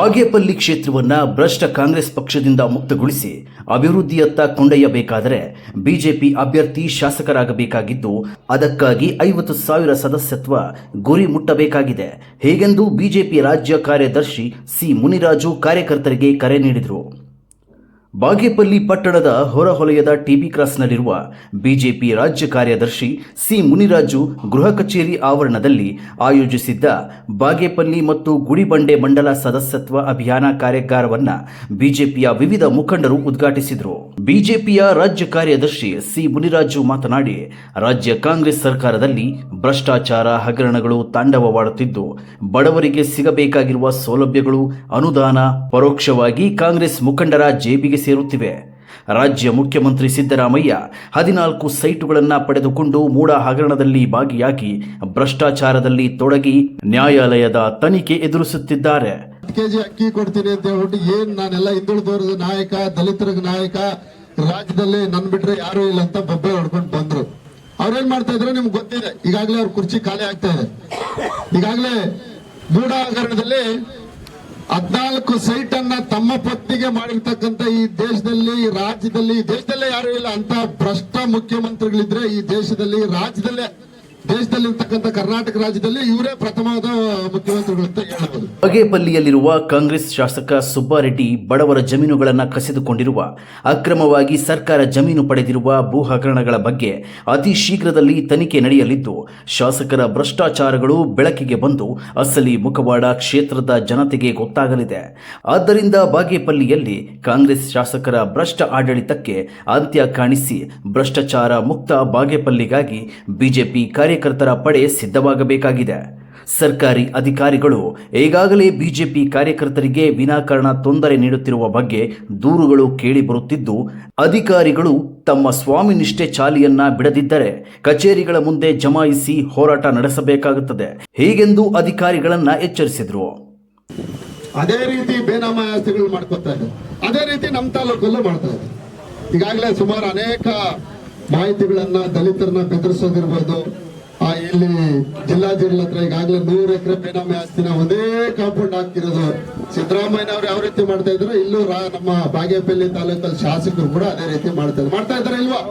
ಬಾಗೇಪಲ್ಲಿ ಕ್ಷೇತ್ರವನ್ನ ಭ್ರಷ್ಟ ಕಾಂಗ್ರೆಸ್ ಪಕ್ಷದಿಂದ ಮುಕ್ತಗೊಳಿಸಿ ಅಭಿವೃದ್ಧಿಯತ್ತ ಕೊಂಡೊಯ್ಯಬೇಕಾದರೆ ಬಿಜೆಪಿ ಅಭ್ಯರ್ಥಿ ಶಾಸಕರಾಗಬೇಕಾಗಿದ್ದು, ಅದಕ್ಕಾಗಿ 50,000 ಸದಸ್ಯತ್ವ ಗುರಿ ಮುಟ್ಟಬೇಕಾಗಿದೆ. ಹೀಗೆಂದು ಬಿಜೆಪಿ ರಾಜ್ಯ ಕಾರ್ಯದರ್ಶಿ ಸಿ ಮುನಿರಾಜು ಕಾರ್ಯಕರ್ತರಿಗೆ ಕರೆ ನೀಡಿದರು. ಬಾಗೇಪಲ್ಲಿ ಪಟ್ಟಣದ ಹೊರವಲಯದ ಟಿಬಿ ಕ್ರಾಸ್ನಲ್ಲಿರುವ ಬಿಜೆಪಿ ರಾಜ್ಯ ಕಾರ್ಯದರ್ಶಿ ಸಿ ಮುನಿರಾಜು ಗೃಹ ಕಚೇರಿ ಆವರಣದಲ್ಲಿ ಆಯೋಜಿಸಿದ್ದ ಬಾಗೇಪಲ್ಲಿ ಮತ್ತು ಗುಡಿಬಂಡೆ ಮಂಡಲ ಸದಸ್ಯತ್ವ ಅಭಿಯಾನ ಕಾರ್ಯಾಗಾರವನ್ನು ಬಿಜೆಪಿಯ ವಿವಿಧ ಮುಖಂಡರು ಉದ್ಘಾಟಿಸಿದರು. ಬಿಜೆಪಿಯ ರಾಜ್ಯ ಕಾರ್ಯದರ್ಶಿ ಸಿ ಮುನಿರಾಜು ಮಾತನಾಡಿ, ರಾಜ್ಯ ಕಾಂಗ್ರೆಸ್ ಸರ್ಕಾರದಲ್ಲಿ ಭ್ರಷ್ಟಾಚಾರ ಹಗರಣಗಳು ತಾಂಡವವಾಡುತ್ತಿದ್ದು, ಬಡವರಿಗೆ ಸಿಗಬೇಕಾಗಿರುವ ಸೌಲಭ್ಯಗಳು, ಅನುದಾನ ಪರೋಕ್ಷವಾಗಿ ಕಾಂಗ್ರೆಸ್ ಮುಖಂಡರ ಜೇಬಿಗೆ ಸೇರುತ್ತಿವೆ. ರಾಜ್ಯ ಮುಖ್ಯಮಂತ್ರಿ ಸಿದ್ದರಾಮಯ್ಯ 14 ಸೈಟುಗಳನ್ನು ಪಡೆದುಕೊಂಡು ಮೂಡ ಹಗರಣದಲ್ಲಿ ಭಾಗಿಯಾಗಿ ಭ್ರಷ್ಟಾಚಾರದಲ್ಲಿ ತೊಡಗಿ ನ್ಯಾಯಾಲಯದ ತನಿಖೆ ಎದುರಿಸುತ್ತಿದ್ದಾರೆ. ಕೆಜಿ ಅಕ್ಕಿ ಕೊಡ್ತೀನಿ ಅಂತ ಹೇಳ್ಬಿಟ್ಟು ನಾನೆಲ್ಲ ಹಿಂದುಳಿದವರ ನಾಯಕ, ದಲಿತರ ನಾಯಕ, ರಾಜ್ಯದಲ್ಲಿ ನನ್ ಬಿಟ್ರೆ ಯಾರು ಇಲ್ಲ ಅಂತ ಬೊಬ್ಬೆ ಹೊಡ್ಕೊಂಡು ಬಂದ್ರು. ಅವ್ರೇನ್ ಮಾಡ್ತಾ ಇದ್ರು ನಿಮ್ಗೆ ಗೊತ್ತಿದೆ. ಈಗಾಗಲೇ ಅವ್ರ ಕುರ್ಚಿ ಖಾಲಿ ಆಗ್ತಾ ಇದೆ. ಈಗಾಗಲೇ ಮೂಡ ಹಗರಣದಲ್ಲಿ 14 ಸೈಟ್ ಅನ್ನ ತಮ್ಮ ಪತ್ನಿಗೆ ಮಾಡಿರ್ತಕ್ಕಂಥ ಈ ದೇಶದಲ್ಲಿ, ರಾಜ್ಯದಲ್ಲಿ, ದೇಶದಲ್ಲೇ ಯಾರು ಇಲ್ಲ ಅಂತ ಭ್ರಷ್ಟ ಮುಖ್ಯಮಂತ್ರಿಗಳಿದ್ರೆ ಈ ದೇಶದಲ್ಲಿ, ರಾಜ್ಯದಲ್ಲೇ, ದೇಶದಲ್ಲಿರ್ತಕ್ಕಂಥ ಕರ್ನಾಟಕ ರಾಜ್ಯದಲ್ಲಿ ಇವರೇ ಪ್ರಥಮವಾದ ಮುಖ್ಯಮಂತ್ರಿಗಳು ಅಂತ ಹೇಳಬಹುದು. ಬಾಗೇಪಲ್ಲಿಯಲ್ಲಿರುವ ಕಾಂಗ್ರೆಸ್ ಶಾಸಕ ಸುಬ್ಬಾರೆಡ್ಡಿ ಬಡವರ ಜಮೀನುಗಳನ್ನು ಕಸಿದುಕೊಂಡಿರುವ, ಅಕ್ರಮವಾಗಿ ಸರ್ಕಾರ ಜಮೀನು ಪಡೆದಿರುವ ಭೂ ಹಗರಣಗಳ ಬಗ್ಗೆ ಅತಿ ಶೀಘ್ರದಲ್ಲಿ ತನಿಖೆ ನಡೆಯಲಿದ್ದು, ಶಾಸಕರ ಭ್ರಷ್ಟಾಚಾರಗಳು ಬೆಳಕಿಗೆ ಬಂದು ಅಸಲಿ ಮುಖವಾಡ ಕ್ಷೇತ್ರದ ಜನತೆಗೆ ಗೊತ್ತಾಗಲಿದೆ. ಆದ್ದರಿಂದ ಬಾಗೇಪಲ್ಲಿಯಲ್ಲಿ ಕಾಂಗ್ರೆಸ್ ಶಾಸಕರ ಭ್ರಷ್ಟ ಆಡಳಿತಕ್ಕೆ ಅಂತ್ಯ ಕಾಣಿಸಿ ಭ್ರಷ್ಟಾಚಾರ ಮುಕ್ತ ಬಾಗೇಪಲ್ಲಿಗಾಗಿ ಬಿಜೆಪಿ ಕಾರ್ಯಕರ್ತರ ಪಡೆ ಸಿದ್ಧವಾಗಬೇಕಾಗಿದೆ. ಸರ್ಕಾರಿ ಅಧಿಕಾರಿಗಳು ಈಗಾಗಲೇ ಬಿಜೆಪಿ ಕಾರ್ಯಕರ್ತರಿಗೆ ವಿನಾಕಾರಣ ತೊಂದರೆ ನೀಡುತ್ತಿರುವ ಬಗ್ಗೆ ದೂರುಗಳು ಕೇಳಿಬರುತ್ತಿದ್ದು, ಅಧಿಕಾರಿಗಳು ತಮ್ಮ ಸ್ವಾಮಿ ನಿಷ್ಠೆ ಚಾಲಿಯನ್ನ ಬಿಡದಿದ್ದರೆ ಕಚೇರಿಗಳ ಮುಂದೆ ಜಮಾಯಿಸಿ ಹೋರಾಟ ನಡೆಸಬೇಕಾಗುತ್ತದೆ. ಹೀಗೆಂದು ಅಧಿಕಾರಿಗಳನ್ನ ಎಚ್ಚರಿಸಿದರು. ಅದೇ ರೀತಿ ಬೇನಾಮಿ ಆಸ್ತಿಗಳು ಮಾಡ್ಕೊತಾ ಇದ್ದಾರೆ. ಅದೇ ರೀತಿ ನಮ್ಮ ತಾಲೂಕಲ್ಲೂ ಮಾಡ್ತಾ ಇದ್ದಾರೆ. ಈಗಾಗಲೇ ಸುಮಾರು ಅನೇಕ ಮಾಹಿತಿಗಳನ್ನ ದಲಿತರನ್ನ ಬೆದರಿಸೋದಿರ್ಬೋದು. ಇಲ್ಲಿ ಜಿಲ್ಲಾಧಿಕಾರಿ ಹತ್ರ ಈಗಾಗಲೇ 100 ಎಕರೆ ಬೇನಾಮಿ ಆಸ್ತಿನ ಒಂದೇ ಕಾಂಪೌಂಡ್ ಹಾಕ್ತಿರೋದು. ಸಿದ್ದರಾಮಯ್ಯನವರು ಯಾವ ರೀತಿ ಮಾಡ್ತಾ ಇದ್ರು, ಇಲ್ಲೂ ನಮ್ಮ ಬಾಗೇಪಲ್ಲಿ ತಾಲೂಕಲ್ಲಿ ಶಾಸಕರು ಕೂಡ ಅದೇ ರೀತಿ ಮಾಡ್ತಾ ಇದ್ದಾರೆ ಇಲ್ವಾ?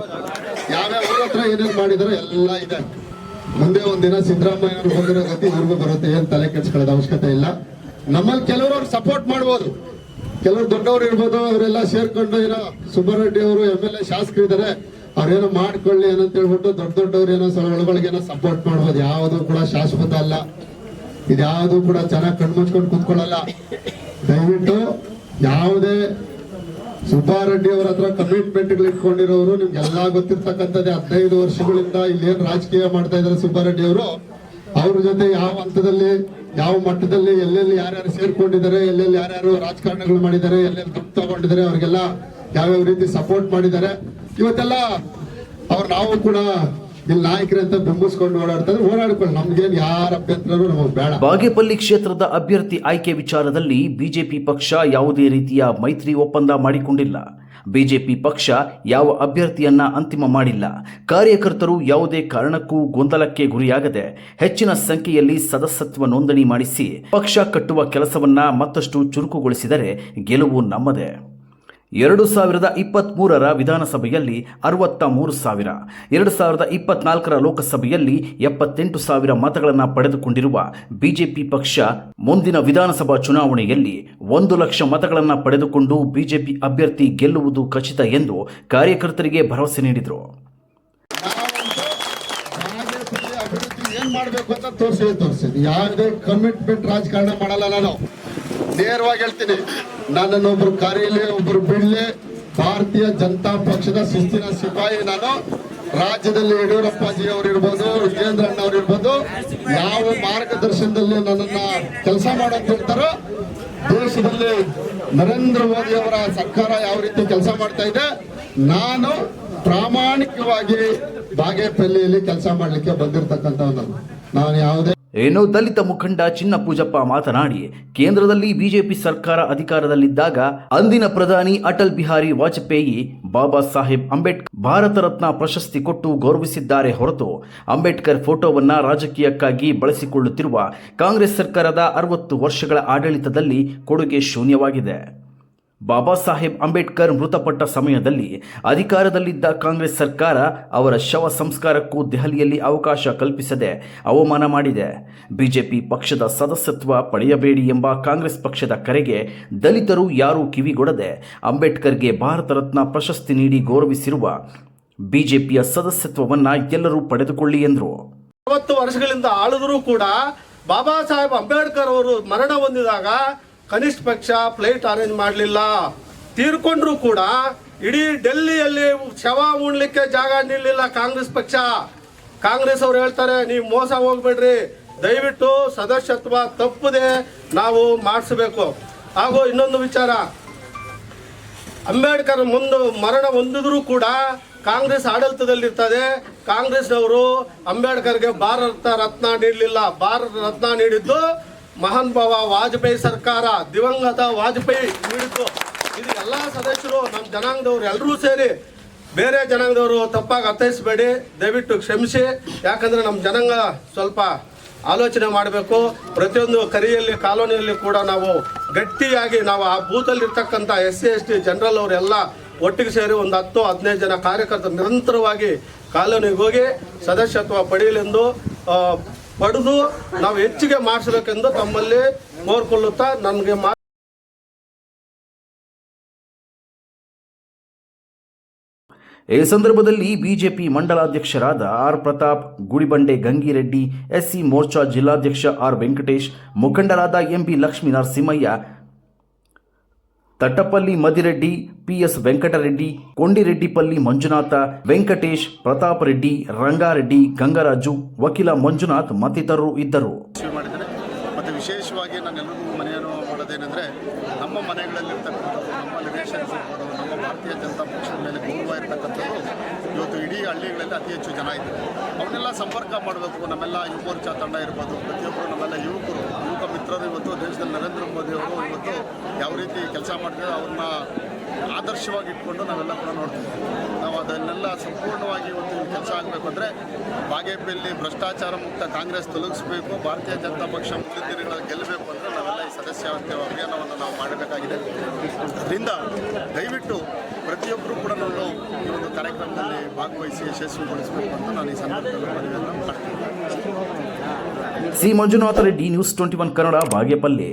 ಯಾವ್ಯಾವ ಹತ್ರ ಏನೇನು ಮಾಡಿದಾರೋ ಎಲ್ಲ ಇದೆ. ಮುಂದೆ ಒಂದಿನ ಸಿದ್ದರಾಮಯ್ಯನವರು ಬಂದಿರೋ ಗತಿ ಇವ್ರಿಗೂ ಬರುತ್ತೆ. ಏನ್ ತಲೆ ಕೆಡಿಸ್ಕೊಳ್ಳೋದು ಅವಶ್ಯಕತೆ ಇಲ್ಲ. ನಮ್ಮಲ್ಲಿ ಕೆಲವರು ಅವ್ರು ಸಪೋರ್ಟ್ ಮಾಡ್ಬೋದು, ಕೆಲವರು ದೊಡ್ಡವರು ಇರ್ಬೋದು. ಅವರೆಲ್ಲ ಸೇರ್ಕೊಂಡು ಏನೋ ಸುಬ್ಬಾರೆಡ್ಡಿ ಅವರು MLA ಶಾಸಕರು ಇದ್ದಾರೆ, ಅವ್ರೇನೋ ಮಾಡ್ಕೊಳ್ಳಿ ಏನಂತ ಹೇಳ್ಬಿಟ್ಟು ದೊಡ್ಡವ್ರು ಏನೋ ಒಳಗೊಳಗೇನೋ ಸಪೋರ್ಟ್ ಮಾಡ್ಬೋದು. ಯಾವುದು ಕೂಡ ಶಾಶ್ವತ ಅಲ್ಲ. ಇದ್ಯಾವುದು ಕೂಡ ಚೆನ್ನಾಗಿ ಕಣ್ಮುಚ್ಕೊಂಡು ಕುತ್ಕೊಳ್ಳಲ್ಲ. ದಯವಿಟ್ಟು ಯಾವುದೇ ಸುಬ್ಬಾರೆಡ್ಡಿ ಅವರ ಹತ್ರ ಕಮಿಟ್ಮೆಂಟ್ಗಳು ಇಟ್ಕೊಂಡಿರೋರು ನಿಮ್ಗೆಲ್ಲಾ ಗೊತ್ತಿರ್ತಕ್ಕಂಥದ್ದೇ. 15 ವರ್ಷಗಳಿಂದ ಇಲ್ಲೇನು ರಾಜಕೀಯ ಮಾಡ್ತಾ ಇದ್ದಾರೆ ಸುಬ್ಬಾರೆಡ್ಡಿ ಅವರು. ಅವ್ರ ಜೊತೆ ಯಾವ ಹಂತದಲ್ಲಿ, ಯಾವ ಮಟ್ಟದಲ್ಲಿ, ಎಲ್ಲೆಲ್ಲಿ ಯಾರ್ಯಾರು ಸೇರ್ಕೊಂಡಿದ್ದಾರೆ, ಎಲ್ಲೆಲ್ಲಿ ಯಾರ್ಯಾರು ರಾಜಕಾರಣಗಳು ಮಾಡಿದ್ದಾರೆ, ಎಲ್ಲೆಲ್ಲಿ ದುಡ್ಡು ತಗೊಂಡಿದ್ದಾರೆ, ಅವ್ರಿಗೆಲ್ಲ ಯಾವ್ಯಾವ ರೀತಿ ಸಪೋರ್ಟ್ ಮಾಡಿದ್ದಾರೆ. ಇವತ್ತೆಲ್ಲ ನಾವು ಕೂಡ ಇಲ್ಲಿ ನಾಯಕರಂತ ಬೆಂಬಲಿಸ್ಕೊಂಡು ಓಡಾಡ್ಕೊಳ್ಳಿ. ನಮ್ಗೇನು ಯಾರ ಅಭ್ಯಂತರನೂ ನಮಗೆ ಬೇಡ. ಬಾಗೇಪಲ್ಲಿ ಕ್ಷೇತ್ರದ ಅಭ್ಯರ್ಥಿ ಆಯ್ಕೆ ವಿಚಾರದಲ್ಲಿ ಬಿಜೆಪಿ ಪಕ್ಷ ಯಾವುದೇ ರೀತಿಯ ಮೈತ್ರಿ ಒಪ್ಪಂದ ಮಾಡಿಕೊಂಡಿಲ್ಲ. ಬಿಜೆಪಿ ಪಕ್ಷ ಯಾವ ಅಭ್ಯರ್ಥಿಯನ್ನ ಅಂತಿಮ ಮಾಡಿಲ್ಲ. ಕಾರ್ಯಕರ್ತರು ಯಾವುದೇ ಕಾರಣಕ್ಕೂ ಗೊಂದಲಕ್ಕೆ ಗುರಿಯಾಗದೆ ಹೆಚ್ಚಿನ ಸಂಖ್ಯೆಯಲ್ಲಿ ಸದಸ್ಯತ್ವ ನೋಂದಣಿ ಮಾಡಿಸಿ ಪಕ್ಷ ಕಟ್ಟುವ ಕೆಲಸವನ್ನ ಮತ್ತಷ್ಟು ಚುರುಕುಗೊಳಿಸಿದರೆ ಗೆಲುವು ನಮ್ಮದೇ. 2023ರ ವಿಧಾನಸಭೆಯಲ್ಲಿ 63,000, 2024ರ ಲೋಕಸಭೆಯಲ್ಲಿ 78,000 ಮತಗಳನ್ನು ಪಡೆದುಕೊಂಡಿರುವ ಬಿಜೆಪಿ ಪಕ್ಷ ಮುಂದಿನ ವಿಧಾನಸಭಾ ಚುನಾವಣೆಯಲ್ಲಿ 1 ಲಕ್ಷ ಮತಗಳನ್ನು ಪಡೆದುಕೊಂಡು ಬಿಜೆಪಿ ಅಭ್ಯರ್ಥಿ ಗೆಲ್ಲುವುದು ಖಚಿತ ಎಂದು ಕಾರ್ಯಕರ್ತರಿಗೆ ಭರವಸೆ ನೀಡಿದರು. ಏನ್ ಮಾಡ್ಬೇಕು ಅಂತ ತೋರಿಸಿದ್ವಿ. ಯಾವುದೇ ಕಮಿಟ್ಮೆಂಟ್ ರಾಜಕಾರಣ ಮಾಡಲ್ಲ. ನಾನು ನೇರವಾಗಿ ಹೇಳ್ತೀನಿ, ನನ್ನನ್ನು ಒಬ್ರು ಕರೀಲಿ, ಒಬ್ರು ಬಿಡ್ಲಿ, ಭಾರತೀಯ ಜನತಾ ಪಕ್ಷದ ಶಿಸ್ತಿನ ಸಿಪಾಯಿ ನಾನು. ರಾಜ್ಯದಲ್ಲಿ ಯಡಿಯೂರಪ್ಪಾಜಿ ಅವರು ಇರ್ಬೋದು, ವಿಜೇಂದ್ರ ಅಣ್ಣ ಅವ್ರು ಇರ್ಬೋದು, ಯಾವ ಮಾರ್ಗದರ್ಶನದಲ್ಲಿ ನನ್ನನ್ನ ಕೆಲಸ ಮಾಡೋದು ಹೇಳ್ತಾರೋ, ದೇಶದಲ್ಲಿ ನರೇಂದ್ರ ಮೋದಿ ಅವರ ಸರ್ಕಾರ ಯಾವ ರೀತಿ ಕೆಲಸ ಮಾಡ್ತಾ ಇದೆ, ನಾನು ಪ್ರಾಮಾಣಿಕವಾಗಿ ಬಾಗೇಪಲ್ಲಿಯಲ್ಲಿ ಕೆಲಸ ಮಾಡ್ಲಿಕ್ಕೆ ಬಂದಿರತಕ್ಕಂಥವನು. ನಾನು ಯಾವುದೇ ಇನ್ನು ದಲಿತ ಮುಖಂಡ ಚಿನ್ನಪೂಜಪ್ಪ ಮಾತನಾಡಿ, ಕೇಂದ್ರದಲ್ಲಿ ಬಿಜೆಪಿ ಸರ್ಕಾರ ಅಧಿಕಾರದಲ್ಲಿದ್ದಾಗ ಅಂದಿನ ಪ್ರಧಾನಿ ಅಟಲ್ ಬಿಹಾರಿ ವಾಜಪೇಯಿ ಬಾಬಾ ಸಾಹೇಬ್ ಅಂಬೇಡ್ಕರ್ ಭಾರತ ರತ್ನ ಪ್ರಶಸ್ತಿ ಕೊಟ್ಟು ಗೌರವಿಸಿದ್ದಾರೆ ಹೊರತು ಅಂಬೇಡ್ಕರ್ ಫೋಟೋವನ್ನ ರಾಜಕೀಯಕ್ಕಾಗಿ ಬಳಸಿಕೊಳ್ಳುತ್ತಿರುವ ಕಾಂಗ್ರೆಸ್ ಸರ್ಕಾರದ 60 ವರ್ಷಗಳ ಆಡಳಿತದಲ್ಲಿ ಕೊಡುಗೆ ಶೂನ್ಯವಾಗಿದೆ. ಬಾಬಾ ಸಾಹೇಬ್ ಅಂಬೇಡ್ಕರ್ ಮೃತಪಟ್ಟ ಸಮಯದಲ್ಲಿ ಅಧಿಕಾರದಲ್ಲಿದ್ದ ಕಾಂಗ್ರೆಸ್ ಸರ್ಕಾರ ಅವರ ಶವ ಸಂಸ್ಕಾರಕ್ಕೂ ದೆಹಲಿಯಲ್ಲಿ ಅವಕಾಶ ಕಲ್ಪಿಸದೆ ಅವಮಾನ ಮಾಡಿದೆ. ಬಿಜೆಪಿ ಪಕ್ಷದ ಸದಸ್ಯತ್ವ ಪಡೆಯಬೇಡಿ ಎಂಬ ಕಾಂಗ್ರೆಸ್ ಪಕ್ಷದ ಕರೆಗೆ ದಲಿತರು ಯಾರೂ ಕಿವಿಗೊಡದೆ ಅಂಬೇಡ್ಕರ್ಗೆ ಭಾರತ ರತ್ನ ಪ್ರಶಸ್ತಿ ನೀಡಿ ಗೌರವಿಸಿರುವ ಬಿಜೆಪಿಯ ಸದಸ್ಯತ್ವವನ್ನು ಎಲ್ಲರೂ ಪಡೆದುಕೊಳ್ಳಿ ಎಂದರು. 60 ವರ್ಷಗಳಿಂದ ಆಳಿದರೂ ಕೂಡ ಬಾಬಾ ಸಾಹೇಬ್ ಅಂಬೇಡ್ಕರ್ ಅವರು ಮರಣ ಹೊಂದಿದಾಗ ಕನಿಷ್ಠ ಪಕ್ಷ ಫ್ಲೈಟ್ ಅರೇಂಜ್ ಮಾಡಲಿಲ್ಲ. ತೀರ್ಕೊಂಡ್ರು ಕೂಡ ಇಡೀ ಡೆಲ್ಲಿಯಲ್ಲಿ ಶವ ಉಣ್ಲಿಕ್ಕೆ ಜಾಗ ನೀಡಲಿಲ್ಲ ಕಾಂಗ್ರೆಸ್ ಪಕ್ಷ. ಕಾಂಗ್ರೆಸ್ ಅವರು ಹೇಳ್ತಾರೆ, ನೀವು ಮೋಸ ಹೋಗ್ಬೇಡ್ರಿ, ದಯವಿಟ್ಟು ಸದಸ್ಯತ್ವ ತಪ್ಪದೆ ನಾವು ಮಾಡಿಸಬೇಕು. ಹಾಗೂ ಇನ್ನೊಂದು ವಿಚಾರ, ಅಂಬೇಡ್ಕರ್ ಮರಣ ಹೊಂದಿದ್ರು ಕೂಡ ಕಾಂಗ್ರೆಸ್ ಆಡಳಿತದಲ್ಲಿರ್ತದೆ. ಕಾಂಗ್ರೆಸ್ನವರು ಅಂಬೇಡ್ಕರ್ಗೆ ಭಾರತ ರತ್ನ ನೀಡಲಿಲ್ಲ. ಭಾರತ ರತ್ನ ನೀಡಿದ್ದು ಮಹಾನುಭಾವ ವಾಜಪೇಯಿ ಸರ್ಕಾರ, ದಿವಂಗತ ವಾಜಪೇಯಿ ನೀಡಿದ್ದು. ಇದು ಎಲ್ಲ ಸದಸ್ಯರು, ನಮ್ಮ ಜನಾಂಗದವರು ಎಲ್ಲರೂ ಸೇರಿ, ಬೇರೆ ಜನಾಂಗದವರು ತಪ್ಪಾಗಿ ಅರ್ಥೈಸಬೇಡಿ, ದಯವಿಟ್ಟು ಕ್ಷಮಿಸಿ. ಯಾಕಂದರೆ ನಮ್ಮ ಜನಾಂಗ ಸ್ವಲ್ಪ ಆಲೋಚನೆ ಮಾಡಬೇಕು. ಪ್ರತಿಯೊಂದು ಕರಿಯಲ್ಲಿ ಕಾಲೋನಿಯಲ್ಲಿ ಕೂಡ ನಾವು ಗಟ್ಟಿಯಾಗಿ ನಾವು ಆ ಬೂತಲ್ಲಿರ್ತಕ್ಕಂಥ SC ST ಜನರಲ್ ಅವರೆಲ್ಲ ಒಟ್ಟಿಗೆ ಸೇರಿ ಒಂದು 10-15 ಜನ ಕಾರ್ಯಕರ್ತರು ನಿರಂತರವಾಗಿ ಕಾಲೋನಿಗೆ ಹೋಗಿ ಸದಸ್ಯತ್ವ ಪಡೆಯಲೆಂದು ಪಡೆದು ನಾವು ಹೆಚ್ಚಿಗೆ ಮಾಡಿಸಬೇಕೆಂದು ತಮ್ಮಲ್ಲಿ ಕೋರ್ಕೊಳ್ಳುತ್ತಾ ನನಗೆ ಈ ಸಂದರ್ಭದಲ್ಲಿ ಬಿಜೆಪಿ ಮಂಡಲಾಧ್ಯಕ್ಷರಾದ ಆರ್ ಪ್ರತಾಪ್, ಗುಡಿಬಂಡೆ ಗಂಗಿರೆಡ್ಡಿ, SC ಮೋರ್ಚಾ ಜಿಲ್ಲಾಧ್ಯಕ್ಷ ಆರ್ ವೆಂಕಟೇಶ್, ಮುಖಂಡರಾದ MB ಲಕ್ಷ್ಮೀ ನರಸಿಂಹಯ್ಯ, ತಟ್ಟಪಲ್ಲಿ ಮದಿರೆಡ್ಡಿ, PS ವೆಂಕಟರೆಡ್ಡಿ, ಕೊಂಡಿರೆಡ್ಡಿಪಲ್ಲಿ ಮಂಜುನಾಥ, ವೆಂಕಟೇಶ್, ಪ್ರತಾಪ್ ರೆಡ್ಡಿ, ರಂಗಾರೆಡ್ಡಿ, ಗಂಗರಾಜು, ವಕೀಲ ಮಂಜುನಾಥ್ ಮತ್ತಿತರರು ಇದ್ದರು. ಮತ್ತು ವಿಶೇಷವಾಗಿ ನಾನೆಲ್ಲರಿಗೂ ಮನೆಯನ್ನು ಮಾಡೋದೇನೆಂದರೆ, ನಮ್ಮ ಮನೆಗಳಲ್ಲಿರ್ತಕ್ಕಂಥದ್ದು, ನಮ್ಮ ರಿಲೇಷನ್ಸ್ ಇರ್ಬೋದು, ನಮ್ಮ ಭಾರತೀಯ ಜನತಾ ಪಕ್ಷದ ಮೇಲೆ ಗೌರವ ಇರತಕ್ಕಂಥದ್ದು ಇವತ್ತು ಇಡೀ ಹಳ್ಳಿಗಳಲ್ಲಿ ಅತಿ ಹೆಚ್ಚು ಜನ ಇದ್ದಾರೆ. ಅವನ್ನೆಲ್ಲ ಸಂಪರ್ಕ ಮಾಡಬೇಕು. ನಮ್ಮೆಲ್ಲ ಯುವ ಮೋರ್ಚಾ ತಂಡ ಇರ್ಬೋದು, ಪ್ರತಿಯೊಬ್ಬರು ನಮ್ಮೆಲ್ಲ ಯುವಕ ಮಿತ್ರರು ಇವತ್ತು ದೇಶದಲ್ಲಿ ನರೇಂದ್ರ ಮೋದಿ ಅವರು ಇವತ್ತು ಯಾವ ರೀತಿ ಕೆಲಸ ಮಾಡ್ತಾರೆ ಅವ್ರನ್ನ ಆದರ್ಶವಾಗಿ ಇಟ್ಕೊಂಡು ನಾವೆಲ್ಲ ಕೂಡ ನೋಡ್ತೀವಿ. ನಾವು ಅದನ್ನೆಲ್ಲ ಸಂಪೂರ್ಣವಾಗಿ ಇವತ್ತು ಕೆಲಸ ಆಗಬೇಕು ಅಂದರೆ ಬಾಗೇಪಲ್ಲಿ ಭ್ರಷ್ಟಾಚಾರ ಮುಕ್ತ ಕಾಂಗ್ರೆಸ್ ತೊಲಗಿಸಬೇಕು, ಭಾರತೀಯ ಜನತಾ ಪಕ್ಷ ಮುಂದಿನ ದಿನಗಳಲ್ಲಿ ಗೆಲ್ಲಬೇಕು ಅಂದರೆ ನಾವೆಲ್ಲ ಈ ಸದಸ್ಯತ್ವ ಅಭಿಯಾನವನ್ನು ನಾವು ಮಾಡಬೇಕಾಗಿದೆ. ಅದರಿಂದ ದಯವಿಟ್ಟು ಪ್ರತಿಯೊಬ್ಬರು ಕೂಡ ನಾವು ಈ ಒಂದು ಕಾರ್ಯಕ್ರಮದಲ್ಲಿ ಭಾಗವಹಿಸಿ ಯಶಸ್ವಿಗೊಳಿಸಬೇಕು ಅಂತ ನಾನು ಈ ಸಂದರ್ಭದಲ್ಲಿ ಮನವಿಯನ್ನು ಮಾಡ್ತೀನಿ. C Manjunatha Reddy, news 21 Kannada, Bagepalli.